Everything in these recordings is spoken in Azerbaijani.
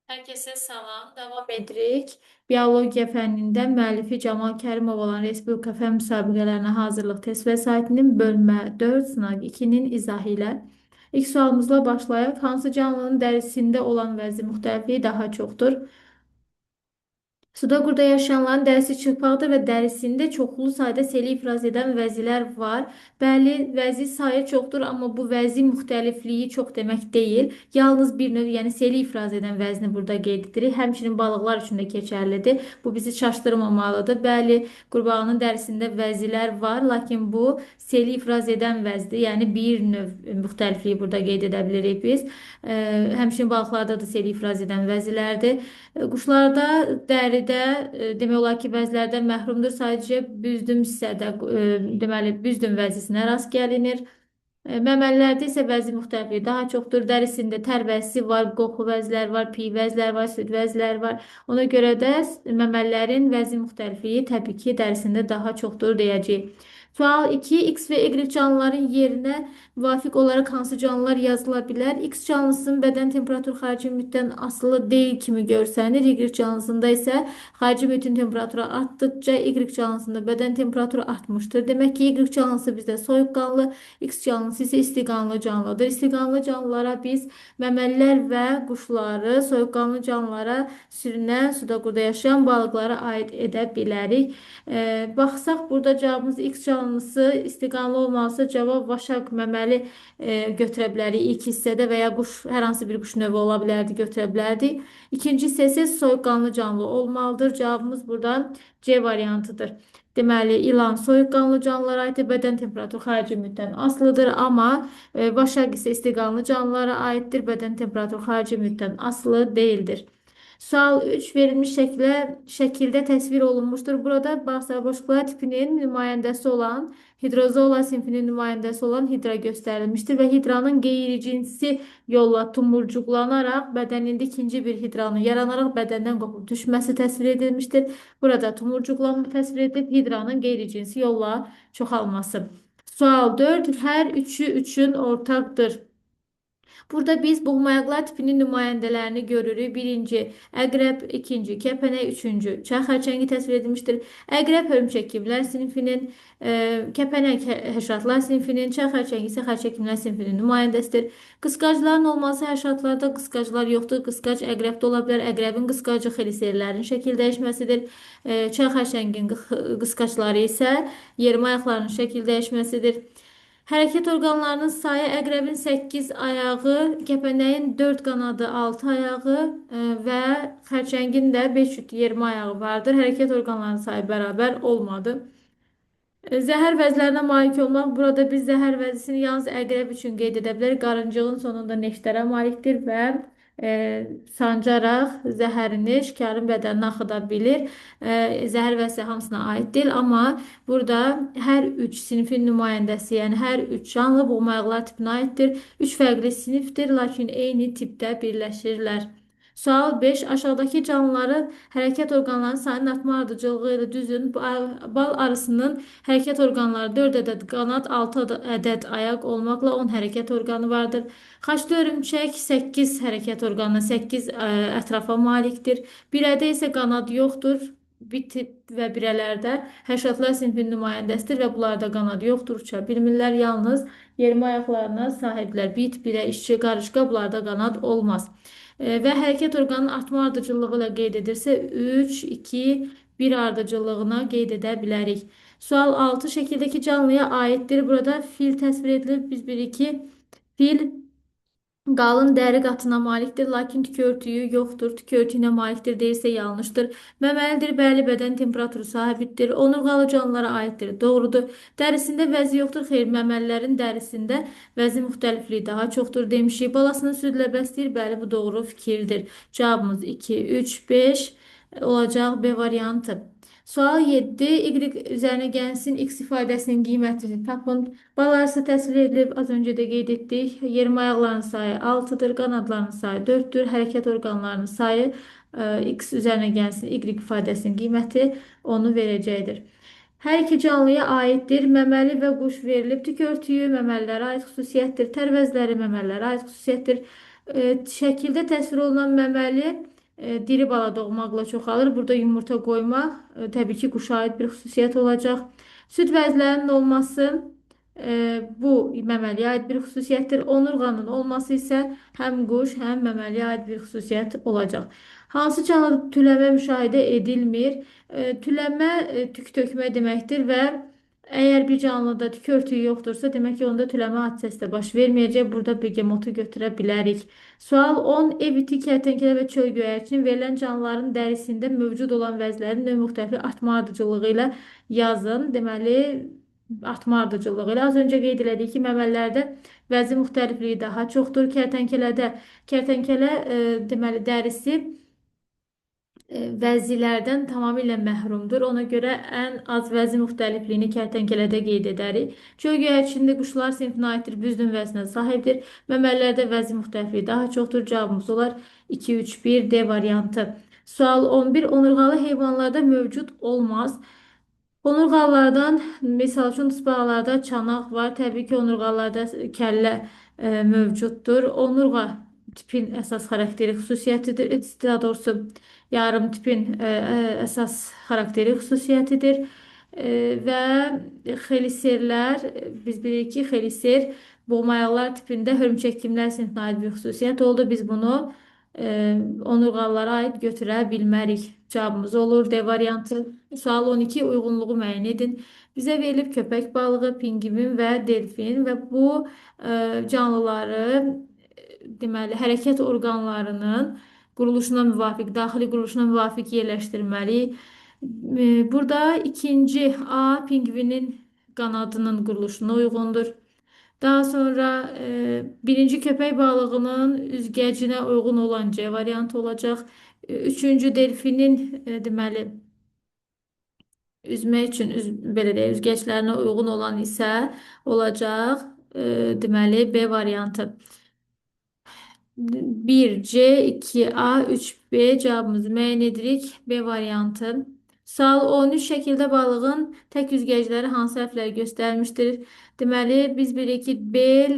Herkese salam. Davam edirik. Biologiya fənnindən müəllifi Camal Kərimov olan Respublika fən müsabiqələrinə hazırlıq test vəsaitinin bölmə 4 sınaq 2-nin izahı ilə. İlk sualımızla başlayaq. Hansı canlının dərisində olan vəzi müxtəlifliyi daha çoxdur? Suda qurda yaşayanların dərisi çırpaqdır və dərisində çoxlu sayda seli ifraz edən vəzilər var. Bəli, vəzi sayı çoxdur, amma bu vəzi müxtəlifliyi çox demək deyil. Yalnız bir növ, yəni seli ifraz edən vəzni burada qeyd edirik. Həmçinin balıqlar üçün də keçərlidir. Bu bizi çaşdırmamalıdır. Bəli, qurbağanın dərisində vəzilər var, lakin bu seli ifraz edən vəzdir. Yəni bir növ müxtəlifliyi burada qeyd edə bilirik biz. Həmçinin balıqlarda da seli ifraz edən vəzilərdir. Quşlarda dəridə demək olar ki, vəzlərdən məhrumdur. Sadəcə büzdüm hissədə deməli büzdüm vəzisinə rast gəlinir. Məməlilərdə isə vəzi müxtəlifliyi daha çoxdur. Dərisində tər vəzisi var, qoxu vəzlər var, piy vəzlər var, süd vəzlər var. Ona görə də məməlilərin vəzi müxtəlifliyi təbii ki, dərisində daha çoxdur deyəcəyik. Sual 2. X ve Y canlıların yerine müvafiq olarak hansı canlılar yazılabilir? X canlısının beden temperatürü xarici mühitdən asılı değil kimi görsənir. Y canlısında isə xarici mühitin temperatürü artdıkça Y canlısında beden temperatürü artmıştır. Demək ki, Y canlısı bizdə soyuqqanlı, X canlısı isə istiqanlı canlıdır. İstiqanlı canlılara biz məməlilər və quşları, soyuqqanlı canlılara sürünən, suda qurda yaşayan balıqlara aid edə bilərik. Baxsaq, burada cavabımız X canlısı istiqanlı olmalısa cavab vaşaq məməli götürə bilərik ilk hissədə və ya quş, hər hansı bir quş növü ola bilərdi, götürə bilərdik. İkinci hissəsi soyuqqanlı canlı olmalıdır. Cavabımız buradan C variantıdır. Deməli, ilan soyuqqanlı canlılara aiddir, bədən temperatürü xarici mühitdən asılıdır, amma vaşaq isə istiqanlı canlılara aiddir, bədən temperatürü xarici mühitdən asılı deyildir. Sual 3 verilmiş şekilde təsvir olunmuştur. Burada boşluqlar tipinin nümayəndəsi olan hidrozola sinfinin nümayəndəsi olan hidra göstərilmişdir və hidranın qeyri-cinsi yolla tumurcuqlanaraq bədənində ikinci bir hidranın yaranaraq bədəndən qopub düşməsi təsvir edilmişdir. Burada tumurcuqlanma təsvir edilib hidranın qeyri-cinsi yolla çoxalması. Sual 4. Hər üçü üçün ortaqdır. Burada biz boğmayaqlar tipinin nümayəndələrini görürük. Birinci, əqrəb, ikinci, kəpənək, üçüncü, çay xərçəngi təsvir edilmişdir. Əqrəb hörümçək-kiblər sinifinin, kəpənək həşatlar sinifinin, çay xərçəngi isə xərçək-kiblər sinifinin nümayəndəsidir. Qısqacların olması həşatlarda qısqaclar yoxdur. Qısqac əqrəbdə ola bilər. Əqrəbin qısqacı xeliserlərin şəkil dəyişməsidir. Çay xərçəngin qısqacları isə yerimayaqların şəkil dəyişməsidir. Hərəkət orqanlarının sayı əqrəbin 8 ayağı, kəpənəyin 4 qanadı, 6 ayağı və xərçəngin də 520 ayağı vardır. Hərəkət orqanlarının sayı bərabər olmadı. Zəhər vəzlərinə malik olmaq. Burada biz zəhər vəzisini yalnız əqrəb üçün qeyd edə bilərik. Qarıncığın sonunda neftərə malikdir və sancaraq zəhərini şikarın bədəninə axıda bilir. Zəhər vəzisi hamısına aid deyil, amma burada hər üç sinifin nümayəndəsi, yəni hər üç canlı boğmayaqlar tipinə aiddir. Üç fərqli sinifdir, lakin eyni tipdə birləşirlər. Sual 5. Aşağıdakı canlıların hərəkət orqanlarının sayının artma ardıcılığı ilə düzün. Bal arısının hərəkət orqanları 4 ədəd qanat, 6 ədəd ayaq olmaqla 10 hərəkət orqanı vardır. Xaçlı örümçək 8 hərəkət orqanına, 8 ətrafa malikdir. Birədə isə qanad yoxdur. Bit və birələrdə həşatlar sinfinin nümayəndəsidir və bunlarda qanad yoxdur, uça bilmirlər. Yalnız yermə ayaqlarına sahiblər. Bit, birə, işçi, qarışqa bunlarda qanad olmaz. Və hərəkət orqanının artma ardıcıllığı ilə qeyd edirsə 3, 2, 1 ardıcıllığına qeyd edə bilərik. Sual 6 şəkildəki canlıya aiddir. Burada fil təsvir edilir. Biz bilirik ki, fil qalın dəri qatına malikdir, lakin tükü örtüyü yoxdur. Tükü örtüyünə malikdir deyilsə yanlışdır. Məməlidir, bəli, bədən temperaturu sabitdir. Onurğalı canlılara aiddir. Doğrudur. Dərisində vəzi yoxdur. Xeyr, məməlilərin dərisində vəzi müxtəlifliyi daha çoxdur demişik. Balasını südlə bəsləyir. Bəli, bu doğru fikirdir. Cavabımız 2, 3, 5 olacaq B variantı. Sual 7. Y üzərinə gəlsin X ifadəsinin qiymətini tapın. Bal arısı təsvir edilib, az öncə də qeyd etdik. Yermə ayaqlarının sayı 6-dır, qanadlarının sayı 4-dür, hərəkət orqanlarının sayı X üzərinə gəlsin Y ifadəsinin qiyməti onu verəcəkdir. Hər iki canlıya aiddir. Məməli və quş verilib. Tük örtüyü məməlilərə aid xüsusiyyətdir. Tərvəzləri məməlilərə aid xüsusiyyətdir. Şəkildə təsvir olunan məməli Diri bala doğmaqla çoxalır. Burada yumurta qoymaq təbii ki, quşa aid bir xüsusiyyət olacaq. Süd vəzlərinin olması bu məməliyə aid bir xüsusiyyətdir. Onurğanın olması isə həm quş, həm məməliyə aid bir xüsusiyyət olacaq. Hansı canlıda tüləmə müşahidə edilmir? Tüləmə tük tökmə deməkdir və əgər bir canlıda tük örtüyü yoxdursa, demək ki, onda tüləmə hadisəsi də baş verməyəcək. Burada begemotu götürə bilərik. Sual 10. Ev iti, kərtənkələ və çöl göyərçin verilən canlıların dərisində mövcud olan vəzlərin növ müxtəlif artma ardıcıllığı ilə yazın. Deməli, artma ardıcıllığı ilə az öncə qeyd elədik ki, məməlilərdə vəzi müxtəlifliyi daha çoxdur. Kərtənkələ deməli dərisi vəzilərdən tamamilə məhrumdur. Ona görə ən az vəzi müxtəlifliyini kərtənkələdə qeyd edərik. Çöl göyərçində quşlar sinfinə aiddir, büzdün vəzinə sahibdir. Məməlilərdə vəzi müxtəlifliyi daha çoxdur. Cavabımız olar 2, 3, 1 D variantı. Sual 11. Onurğalı heyvanlarda mövcud olmaz. Onurğalardan, misal üçün tısbağalarda çanaq var. Təbii ki, onurğalarda kəllə mövcuddur. Onurğa tipin əsas xarakteri xüsusiyyətidir. Daha doğrusu yarım tipin əsas xarakteri xüsusiyyətidir. Və xeliserlər, biz bilirik ki, xeliser boğmayaqlar tipində hörümçək-kimlər sinfinə aid bir xüsusiyyət oldu. Biz bunu onurğalara aid götürə bilmərik. Cavabımız olur D variantı. Sual 12. Uyğunluğu müəyyən edin. Bizə verilib köpək balığı, pingvin və delfin və bu canlıları deməli hərəkət orqanlarının quruluşuna müvafiq, daxili quruluşuna müvafiq yerləşdirməliyik. Burada ikinci A pingvinin qanadının quruluşuna uyğundur. Daha sonra birinci köpək balığının üzgəcinə uyğun olan C variantı olacaq. Üçüncü delfinin deməli üzmək üçün belə deyək, üzgəclərinə uyğun olan isə olacaq deməli B variantı. 1C, 2A, 3B cavabımızı müəyyən edirik. B variantı. Sual 13 şəkildə balığın tək üzgəcləri hansı hərfləri göstərmişdir? Deməli, biz bilirik ki, bel,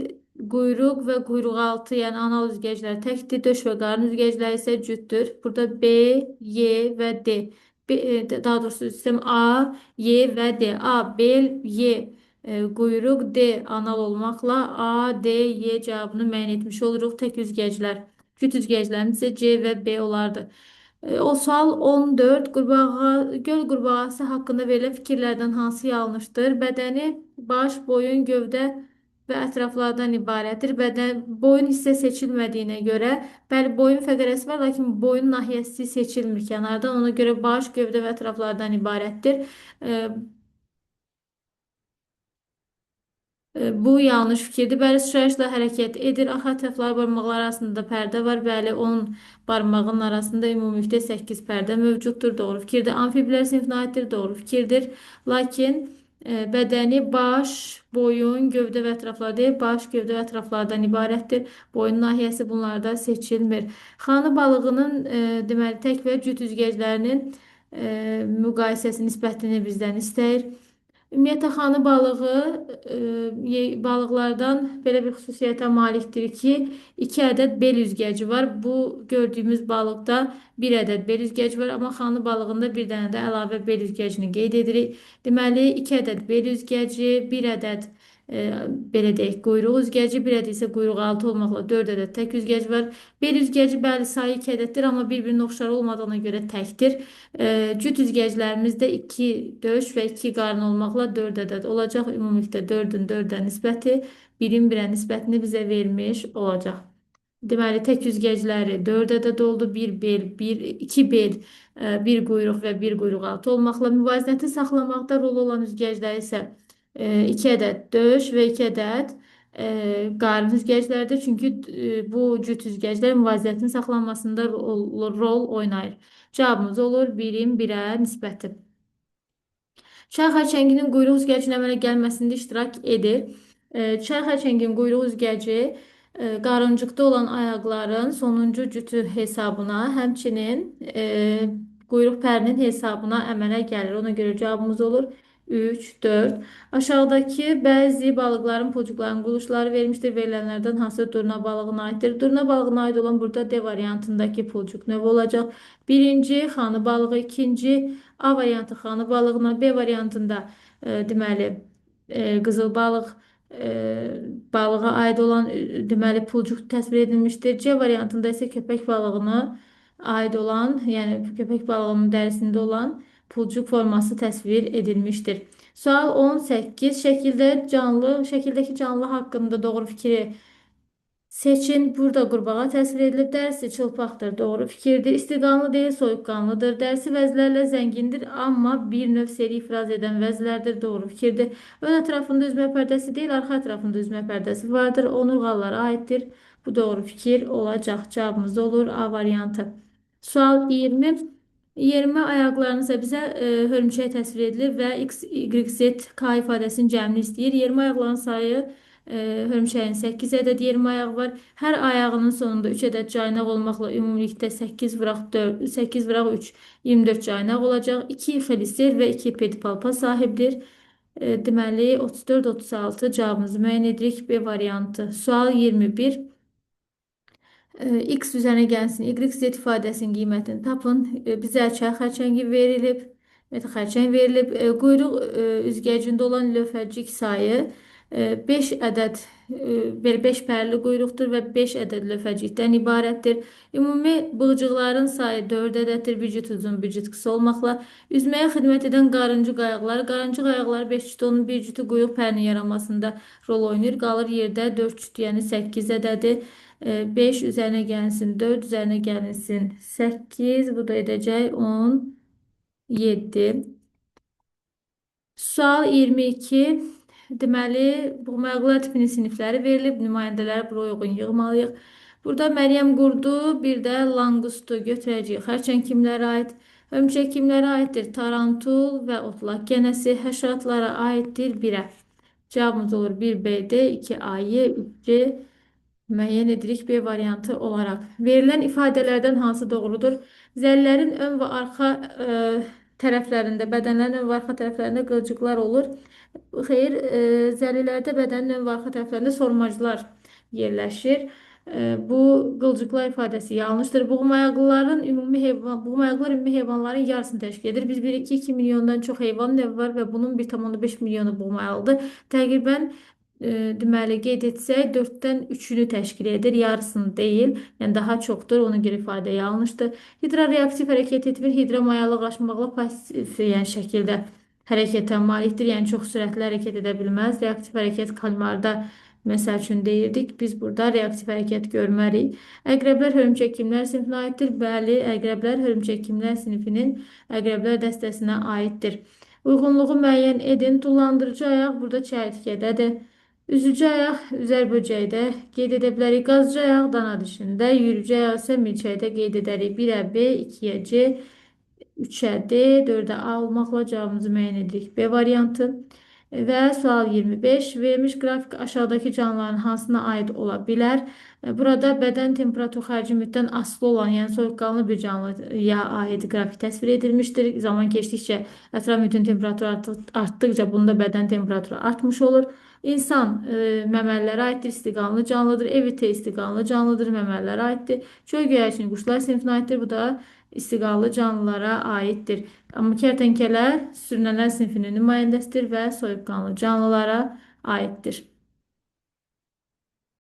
quyruq və quyruqaltı, yəni anal üzgəcləri təkdir. Döş və qarın üzgəcləri isə cütdür. Burada B, Y və D. Daha doğrusu sistem A, Y və D. A, bel, Y, quyruq, D anal olmaqla A, D, Y cavabını müəyyən etmiş oluruq. Tək üzgəclər. Cüt üzgəclərimiz isə C və B olardı. O sual 14. Göl qurbağası haqqında verilən fikirlərdən hansı yanlışdır? Bədəni baş, boyun, gövdə və ətraflardan ibarətdir. Boyun hissə seçilmədiyinə görə, bəli boyun fəqərəsi var, lakin boyun nahiyəsi seçilmir kənardan. Ona görə baş, gövdə və ətraflardan ibarətdir. Bu yanlış fikirdir. Bəli, sıçrayışla hərəkət edir. Ax ətrafları barmaqlar arasında pərdə var. Bəli, 10 barmağın arasında ümumilikdə 8 pərdə mövcuddur. Doğru fikirdir. Amfiblər sinfinə aiddir. Doğru fikirdir. Lakin bədəni baş, boyun, gövdə və ətraflar deyil. Baş, gövdə və ətraflardan ibarətdir. Boyun nahiyəsi bunlarda seçilmir. Xanı balığının deməli tək və cüt üzgəclərinin müqayisəsi nisbətini bizdən istəyir. Ümumiyyətlə, xanı balıqlardan belə bir xüsusiyyətə malikdir ki, 2 ədəd bel üzgəci var. Bu gördüyümüz balıqda 1 ədəd bel üzgəci var, amma xanı balığında bir dənə də əlavə bel üzgəcini qeyd edirik. Deməli, 2 ədəd bel üzgəci, 1 ədəd belə deyək, quyruq üzgəci, bir ədəd isə quyruq altı olmaqla 4 ədəd tək üzgəci var. Bel üzgəci bəli sayı 2 ədəddir, amma bir-birinin oxşarı olmadığına görə təkdir. Cüt üzgəclərimizdə 2 döş və 2 qarın olmaqla 4 ədəd olacaq. Ümumilikdə 4-ün 4-ə nisbəti 1-in 1-ə nisbətini bizə vermiş olacaq. Deməli, tək üzgəcləri 4 ədəd oldu. 1 bel, 2 bel, 1 quyruq və 1 quyruq altı olmaqla müvazinəti saxlamaqda rol olan üzgəclər isə 2 ədəd döş və 2 ədəd qarın üzgəcləridir. Çünki bu cüt üzgəclər müvazinətin saxlanmasında rol oynayır. Cavabımız olur 1-in 1-ə nisbəti. Çay xərçənginin quyruq üzgəcinə əmələ gəlməsində iştirak edir. Çay xərçənginin quyruq üzgəci qarıncıqda olan ayaqların sonuncu cütü hesabına, həmçinin quyruq pərinin hesabına əmələ gəlir. Ona görə cavabımız olur 3, 4. Aşağıdaki bəzi balıqların, pulcuqların quruluşları verilmişdir. Verilenlerden hansı durna balığına aiddir? Durna balığına ait olan burada D variantındaki pulcuq növü olacaq. Birinci xanı balığı, ikinci A variantı xanı balığına, B variantında deməli qızıl balıq balığa aid olan deməli pulcuq təsvir edilmişdir. C variantında isə köpək balığına aid olan, yəni köpək balığının dərisində olan pulcuq forması təsvir edilmiştir. Sual 18. Şəkildəki canlı haqqında doğru fikri seçin. Burada qurbağa təsvir edilib. Dərsi çılpaqdır. Doğru fikirdir. İstiqanlı deyil, soyuqqanlıdır. Dərsi vəzlərlə zəngindir, amma bir növ seri ifraz edən vəzlərdir. Doğru fikirdir. Ön ətrafında üzmə pərdəsi deyil, arxa ətrafında üzmə pərdəsi vardır. Onurğalara aiddir. Bu doğru fikir olacaq. Cavabımız olur A variantı. Sual 20. Yermə ayaqlarını isə bizə hörümçək təsvir edilir və X, Y, Z, K ifadəsinin cəmini istəyir. Yermə ayaqlarının sayı hörümçəyin 8 ədəd yermə ayağı var. Hər ayağının sonunda 3 ədəd caynaq olmaqla ümumilikdə 8 vıraq 4, 8 vıraq 3, 24 caynaq olacaq. 2 xelisir və 2 pedipalpa sahibdir. Deməli 34-36 cavabımızı müəyyən edirik. B variantı. Sual 21. X üzərinə gəlsin. Y, Z ifadəsinin qiymətini tapın. Bizə çay xərçəngi verilib. Meta xərçəng verilib. Quyruq üzgəcində olan lövhəcik sayı 5 ədəd 5 pərli quyruqdur və 5 ədəd lövhəcikdən ibarətdir. Ümumi bığcıqların sayı 4 ədəddir. Bir cüt uzun, bir cüt qısa olmaqla. Üzməyə xidmət edən qarıncı qayıqlar 5 cüt, onun bir cütü quyruq pərinin yaranmasında rol oynayır. Qalır yerdə 4 cüt, yəni 8 ədədi. 5 üzerine gelsin 4 üzerine gelsin 8 bu da edecek 17. Sual 22. Deməli, buğmayaqlar tipinin sinifləri verilib. Nümayəndələri bura uyğun yığmalıyıq. Burada Məryəm qurdu, bir də lanqustu götürəcəyik. Xərçəng kimlərə aid? Hörümçək kimlərə aiddir? Tarantul və otlaq gənəsi həşəratlara aiddir 1-ə. Cevabımız olur 1B-D, 2A-Y, 3C müəyyən edirik B variantı olarak. Verilen ifadelerden hansı doğrudur? Zəllərin ön və arxa tərəflərində, bədənlərin ön və arxa tərəflərində qılcıqlar olur. Xeyr, zəlilərdə bədənin ön və arxa tərəflərində sormaclar yerləşir. Bu qılcıqlar ifadəsi yanlışdır. Buğmayaqlar ümumi heyvanların yarısını təşkil edir. Biz 1-2 milyondan çox heyvan növü var və bunun 1,5 milyonu buğmayalıdır. Təqribən deməli qeyd etsək 4-dən 3-ünü təşkil edir, yarısını deyil. Yəni daha çoxdur, ona görə ifadə yanlışdır. Hidra reaktiv hərəkət etmir. Hidra mayalıqlaşmaqla pasiv yəni şəkildə hərəkətə malikdir. Yəni çox sürətli hərəkət edə bilməz. Reaktiv hərəkət kalmarda məsəl üçün deyirdik. Biz burada reaktiv hərəkət görmərik. Əqrəblər hörümçək kimlər sinifinə aiddir? Bəli, əqrəblər hörümçək kimlər sinifinin əqrəblər dəstəsinə aiddir. Uyğunluğu müəyyən edin. Tullandırıcı ayaq burada çəyirtkədədir. Üzücü ayaq üzər böcəkdə qeyd edə bilərik. Qazıcı ayaq dana dişində, yürücü ayaq isə milçəkdə qeyd edərik. 1-ə B, 2-yə C, 3-ə D, 4-ə A olmaqla cavabımızı müəyyən edirik. B variantı. Və sual 25. Verilmiş qrafik aşağıdakı canlıların hansına aid ola bilər? Burada bədən temperatur xərci müddətdən asılı olan, yəni soyuqqanlı bir canlıya aid qrafik təsvir edilmişdir. Zaman keçdikcə ətraf mühitin temperaturu artdıqca bunda bədən temperaturu artmış olur. İnsan məməlilərə aiddir, istiqanlı canlıdır. Ev iti istiqanlı canlıdır, məməlilərə aiddir. Çöl göyərçini quşlar sinifinə aiddir. Bu da istiqanlı canlılara aiddir. Amma kərtənkələ sürünənlər sinfinin nümayəndəsidir və soyuqqanlı canlılara aiddir.